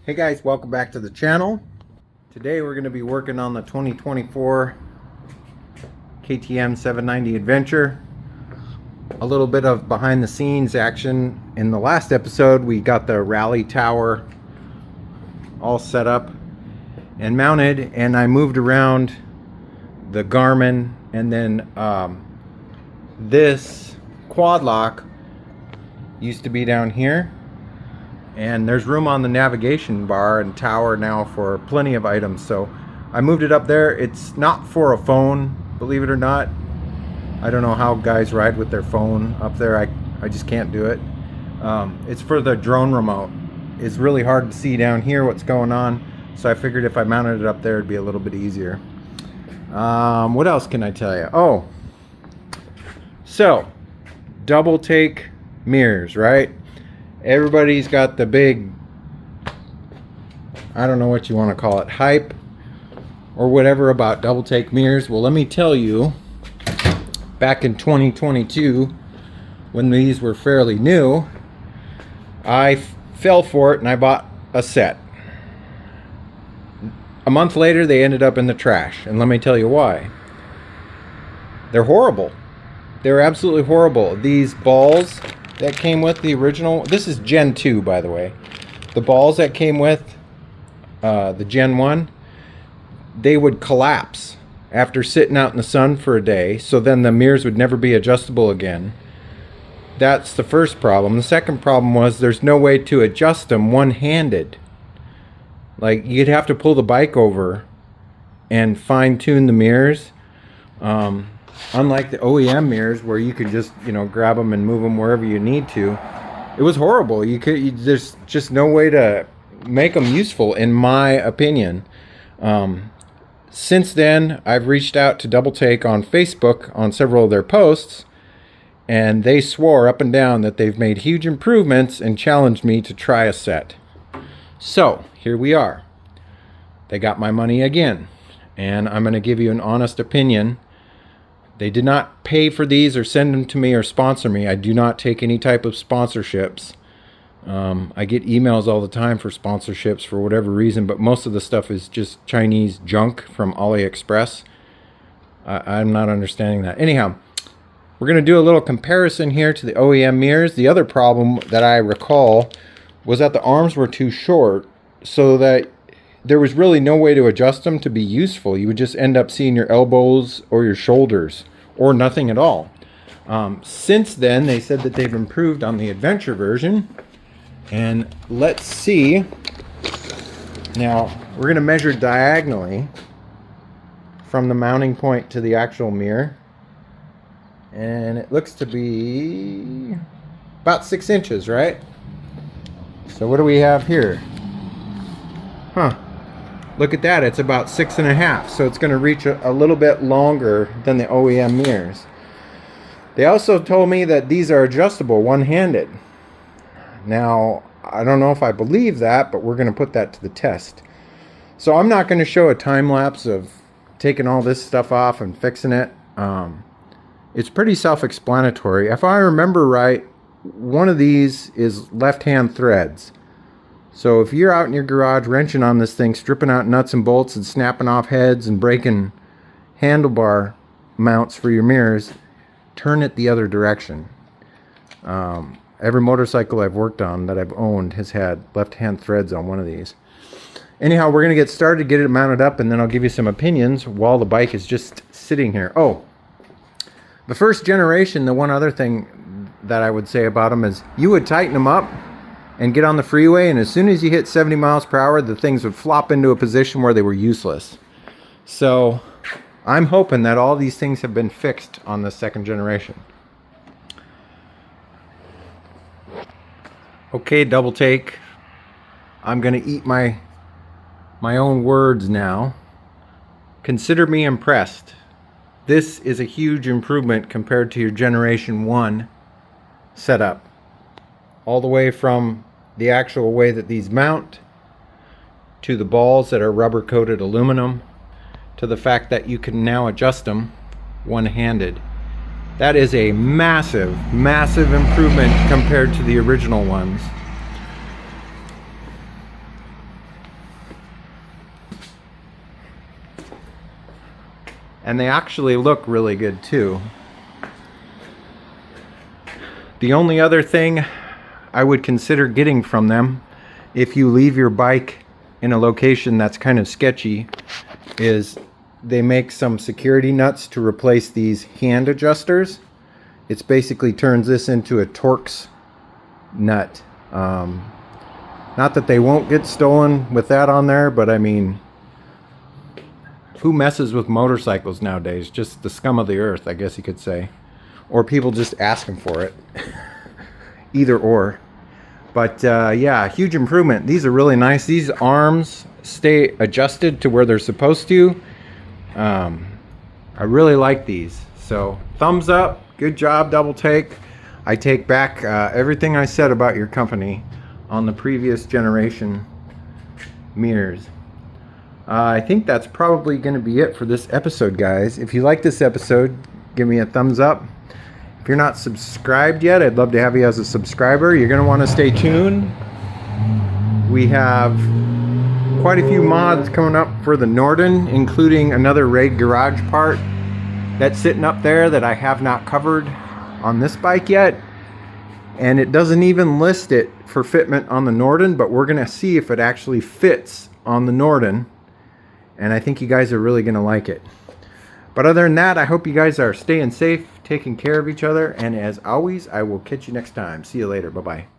Hey guys, welcome back to the channel. Today we're going to be working on the 2024 KTM 790 Adventure. A little bit of behind the scenes action. In the last episode we got the rally tower all set up and mounted, and I moved around the Garmin, and then this quad lock used to be down here. And there's room on the navigation bar and tower now for plenty of items. So I moved it up there. It's not for a phone, believe it or not. I don't know how guys ride with their phone up there. I just can't do it. It's for the drone remote. It's really hard to see down here what's going on. So I figured if I mounted it up there, it'd be a little bit easier. What else can I tell you? Oh, so Doubletake mirrors, right? Everybody's got the big, I don't know what you want to call it, hype or whatever about Doubletake mirrors. Well, let me tell you, back in 2022, when these were fairly new, I fell for it and I bought a set. A month later, they ended up in the trash, and let me tell you why. They're horrible. They're absolutely horrible. These balls that came with the original, this is Gen 2 by the way, the balls that came with the Gen 1, they would collapse after sitting out in the sun for a day, so then the mirrors would never be adjustable again. That's the first problem. The second problem was there's no way to adjust them one-handed. Like, you'd have to pull the bike over and fine-tune the mirrors. Unlike the OEM mirrors where you could just, grab them and move them wherever you need to. It was horrible. There's just no way to make them useful, in my opinion. Since then, I've reached out to Doubletake on Facebook on several of their posts, and they swore up and down that they've made huge improvements and challenged me to try a set. So, here we are. They got my money again, and I'm going to give you an honest opinion. They did not pay for these or send them to me or sponsor me. I do not take any type of sponsorships. I get emails all the time for sponsorships for whatever reason, but most of the stuff is just Chinese junk from AliExpress. I'm not understanding that. Anyhow, we're going to do a little comparison here to the OEM mirrors. The other problem that I recall was that the arms were too short, so that there was really no way to adjust them to be useful. You would just end up seeing your elbows or your shoulders, or nothing at all. Since then, they said that they've improved on the Adventure version. And let's see. Now, we're going to measure diagonally from the mounting point to the actual mirror. And it looks to be about 6 inches, right? So what do we have here? Huh. Look at that, it's about 6.5, so it's going to reach a little bit longer than the OEM mirrors. They also told me that these are adjustable one-handed. Now, I don't know if I believe that, but we're going to put that to the test. So I'm not going to show a time lapse of taking all this stuff off and fixing it. It's pretty self-explanatory. If I remember right, one of these is left-hand threads. So if you're out in your garage wrenching on this thing, stripping out nuts and bolts and snapping off heads and breaking handlebar mounts for your mirrors, turn it the other direction. Every motorcycle I've worked on that I've owned has had left-hand threads on one of these. Anyhow, we're going to get started, get it mounted up, and then I'll give you some opinions while the bike is just sitting here. Oh, the first generation, the one other thing that I would say about them is you would tighten them up and get on the freeway, and as soon as you hit 70 miles per hour, the things would flop into a position where they were useless. So I'm hoping that all these things have been fixed on the second generation. Okay, Doubletake, I'm going to eat my own words now. Consider me impressed. This is a huge improvement compared to your Generation 1 setup. All the way from the actual way that these mount, to the balls that are rubber coated aluminum, to the fact that you can now adjust them one-handed. That is a massive, massive improvement compared to the original ones. And they actually look really good too. The only other thing I would consider getting from them, if you leave your bike in a location that's kind of sketchy, is they make some security nuts to replace these hand adjusters. It's basically turns this into a Torx nut. Not that they won't get stolen with that on there, but I mean, who messes with motorcycles nowadays? Just the scum of the earth, I guess you could say. Or people just asking for it. Either or. But yeah, huge improvement. These are really nice. These arms stay adjusted to where they're supposed to. I really like these. So thumbs up. Good job, Doubletake. I take back everything I said about your company on the previous generation mirrors. I think that's probably going to be it for this episode, guys. If you like this episode, give me a thumbs up. If you're not subscribed yet, I'd love to have you as a subscriber. You're going to want to stay tuned. We have quite a few mods coming up for the Norden, including another raid garage part that's sitting up there that I have not covered on this bike yet. And it doesn't even list it for fitment on the Norden, but we're going to see if it actually fits on the Norden. And I think you guys are really going to like it. But other than that, I hope you guys are staying safe, taking care of each other. And as always, I will catch you next time. See you later. Bye-bye.